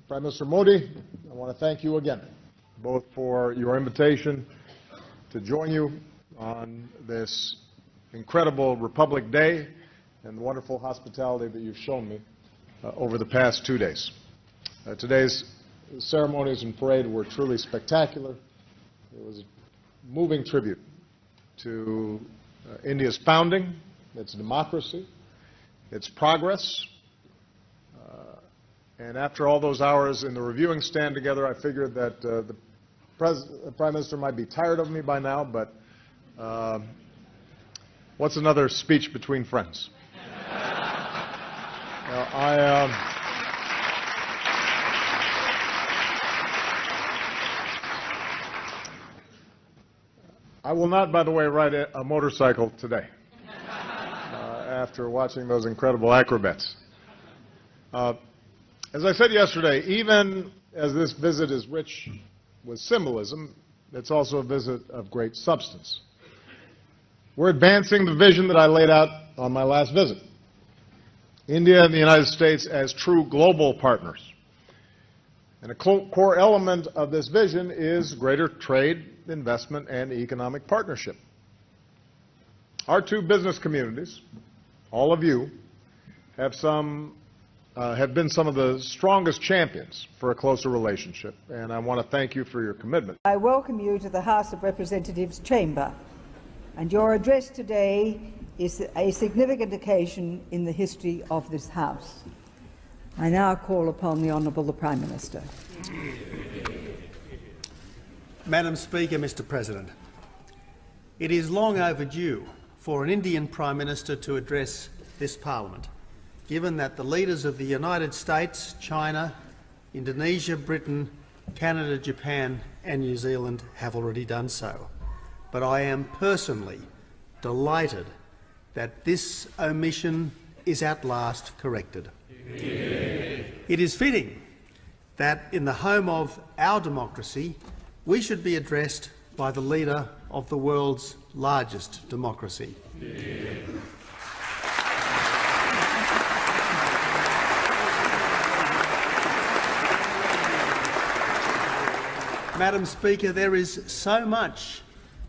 Prime Minister Modi, I want to thank you again, both for your invitation to join you on this incredible Republic Day and the wonderful hospitality that you've shown me over the past 2 days. Today's ceremonies and parade were truly spectacular. It was a moving tribute to India's founding, its democracy, its progress. And after all those hours in the reviewing stand together, I figured that the Prime Minister might be tired of me by now, but what's another speech between friends? I will not, by the way, ride a motorcycle today after watching those incredible acrobats. As I said yesterday, even as this visit is rich with symbolism, it's also a visit of great substance. We're advancing the vision that I laid out on my last visit. India and the United States as true global partners. And a core element of this vision is greater trade, investment, and economic partnership. Our two business communities, all of you, have been some of the strongest champions for a closer relationship, and I want to thank you for your commitment. I welcome you to the House of Representatives chamber, and your address today is a significant occasion in the history of this House. I now call upon the Honourable the Prime Minister. Madam Speaker, Mr. President, it is long overdue for an Indian Prime Minister to address this Parliament, given that the leaders of the United States, China, Indonesia, Britain, Canada, Japan and New Zealand have already done so. But I am personally delighted that this omission is at last corrected. It is fitting that in the home of our democracy we should be addressed by the leader of the world's largest democracy. Madam Speaker, there is so much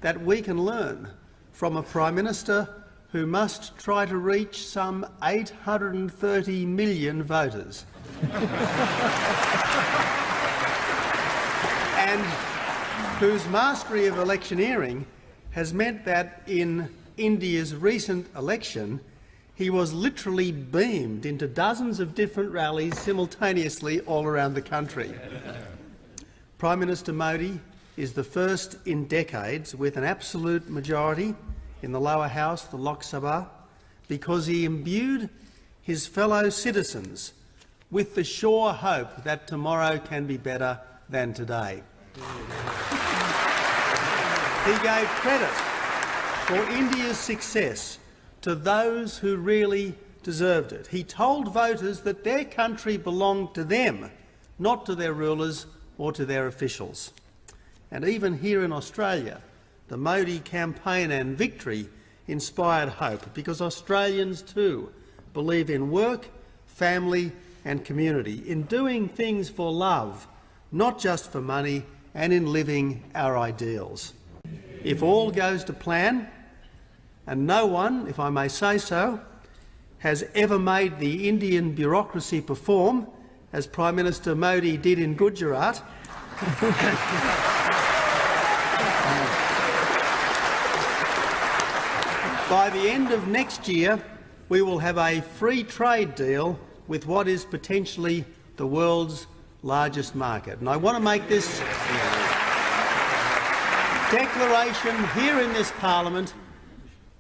that we can learn from a Prime Minister who must try to reach some 830 million voters and whose mastery of electioneering has meant that in India's recent election he was literally beamed into dozens of different rallies simultaneously all around the country. Prime Minister Modi is the first in decades with an absolute majority in the lower house, the Lok Sabha, because he imbued his fellow citizens with the sure hope that tomorrow can be better than today. He gave credit for India's success to those who really deserved it. He told voters that their country belonged to them, not to their rulers or to their officials. And even here in Australia, the Modi campaign and victory inspired hope, because Australians too believe in work, family and community, in doing things for love, not just for money, and in living our ideals. If all goes to plan, and no one, if I may say so, has ever made the Indian bureaucracy perform, as Prime Minister Modi did in Gujarat, by the end of next year, we will have a free trade deal with what is potentially the world's largest market. And I want to make this declaration here in this Parliament.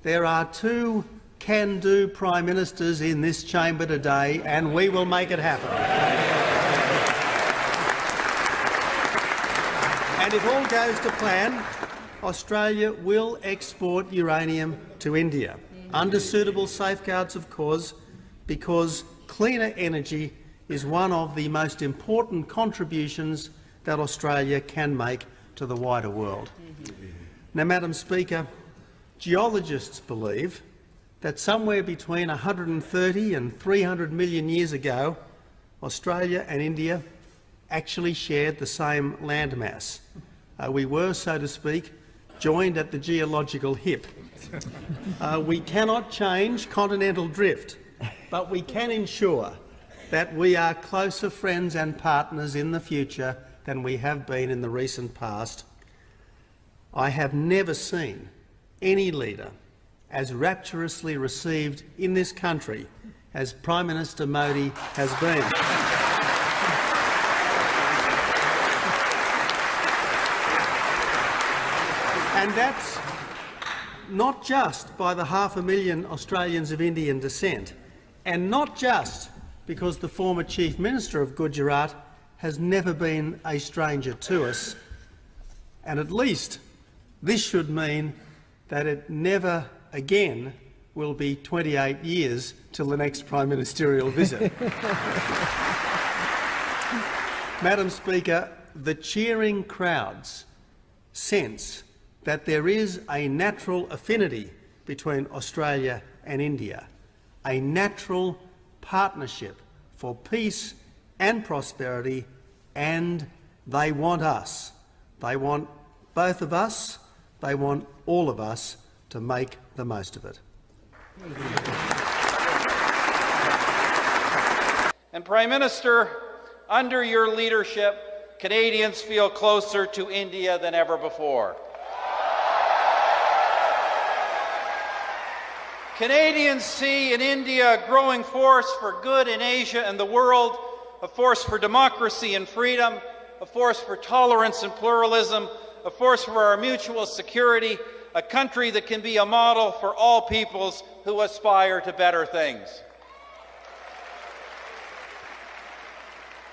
There are two can-do Prime Ministers in this chamber today, and we will make it happen. And if all goes to plan, Australia will export uranium to India, under suitable safeguards, of course, because cleaner energy is one of the most important contributions that Australia can make to the wider world. Now, Madam Speaker, geologists believe that somewhere between 130 and 300 million years ago, Australia and India actually shared the same landmass. We were, so to speak, joined at the geological hip. We cannot change continental drift, but we can ensure that we are closer friends and partners in the future than we have been in the recent past. I have never seen any leader as rapturously received in this country as Prime Minister Modi has been. And that's not just by the 500,000 Australians of Indian descent, and not just because the former Chief Minister of Gujarat has never been a stranger to us, and at least this should mean that it never again will be 28 years till the next Prime Ministerial visit. Madam Speaker, the cheering crowds sense that there is a natural affinity between Australia and India, a natural partnership for peace and prosperity, and they want us. They want both of us, they want all of us to make the most of it. And Prime Minister, under your leadership, Canadians feel closer to India than ever before. Canadians see in India a growing force for good in Asia and the world, a force for democracy and freedom, a force for tolerance and pluralism, a force for our mutual security, a country that can be a model for all peoples who aspire to better things.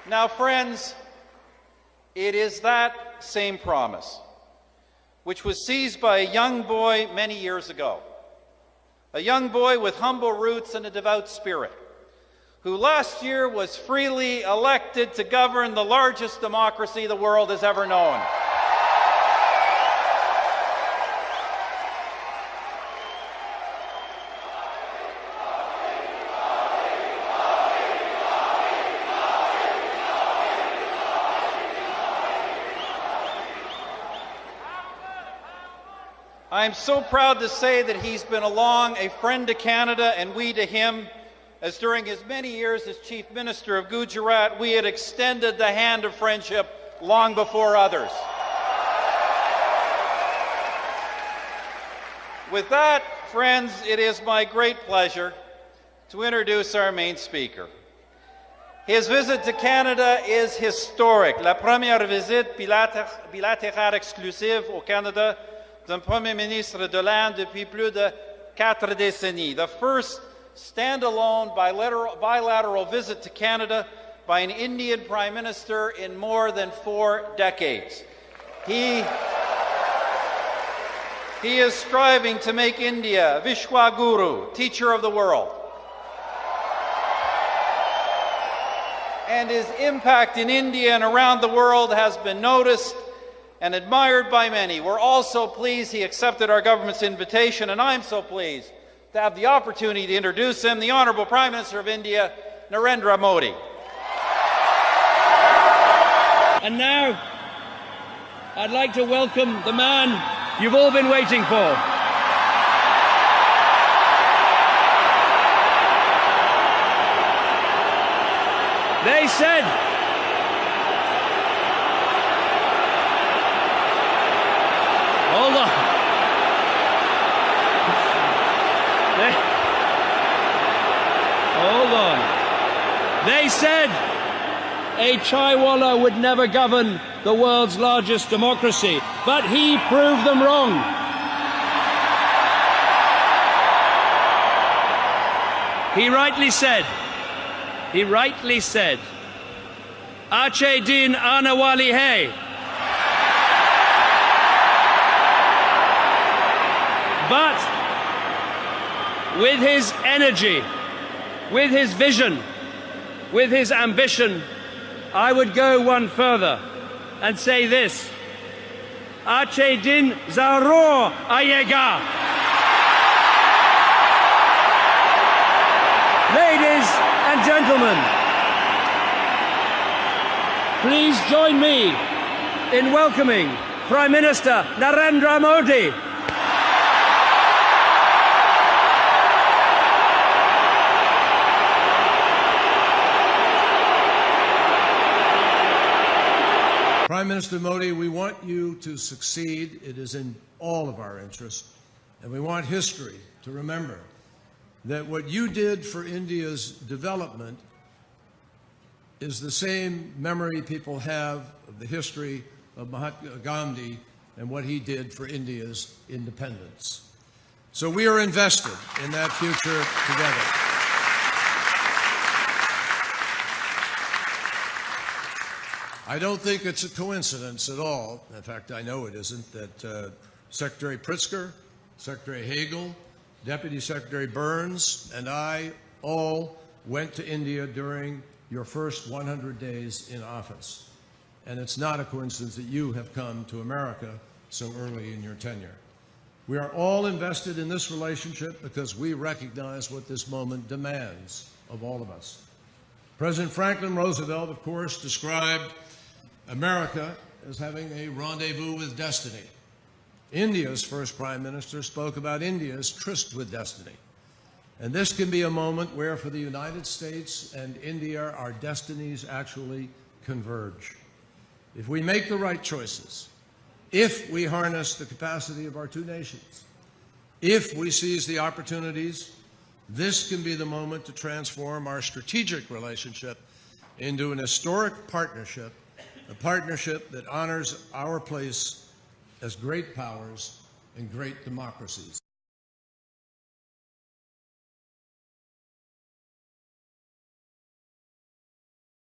Now, friends, it is that same promise which was seized by a young boy many years ago, a young boy with humble roots and a devout spirit, who last year was freely elected to govern the largest democracy the world has ever known. I'm so proud to say that he's been along a friend to Canada and we to him, as during his many years as Chief Minister of Gujarat, we had extended the hand of friendship long before others. With that, friends, it is my great pleasure to introduce our main speaker. His visit to Canada is historic. La première visite bilatérale exclusive au Canada d'un Premier ministre de l'Inde depuis plus de 4 décennies. The first standalone bilateral visit to Canada by an Indian Prime Minister in more than 4 decades. He is striving to make India Vishwa Guru, teacher of the world. And his impact in India and around the world has been noticed and admired by many. We're also pleased he accepted our government's invitation, and I'm so pleased to have the opportunity to introduce him, the Honourable Prime Minister of India, Narendra Modi. And now, I'd like to welcome the man you've all been waiting for. They said, hold on. Hold on. They said a Chaiwala would never govern the world's largest democracy, but he proved them wrong. He rightly said, Ache din anawali hai. But with his energy, with his vision, with his ambition, I would go one further and say this: Ache din zarur ayega. Ladies and gentlemen, please join me in welcoming Prime Minister Narendra Modi. Prime Minister Modi, we want you to succeed. It is in all of our interest. And we want history to remember that what you did for India's development is the same memory people have of the history of Mahatma Gandhi and what he did for India's independence. So we are invested in that future together. I don't think it's a coincidence at all, in fact I know it isn't, that Secretary Pritzker, Secretary Hagel, Deputy Secretary Burns, and I all went to India during your first 100 days in office. And it's not a coincidence that you have come to America so early in your tenure. We are all invested in this relationship because we recognize what this moment demands of all of us. President Franklin Roosevelt, of course, described America as having a rendezvous with destiny. India's first Prime Minister spoke about India's tryst with destiny. And this can be a moment where, for the United States and India, our destinies actually converge. If we make the right choices, if we harness the capacity of our two nations, if we seize the opportunities, this can be the moment to transform our strategic relationship into an historic partnership, a partnership that honors our place as great powers and great democracies.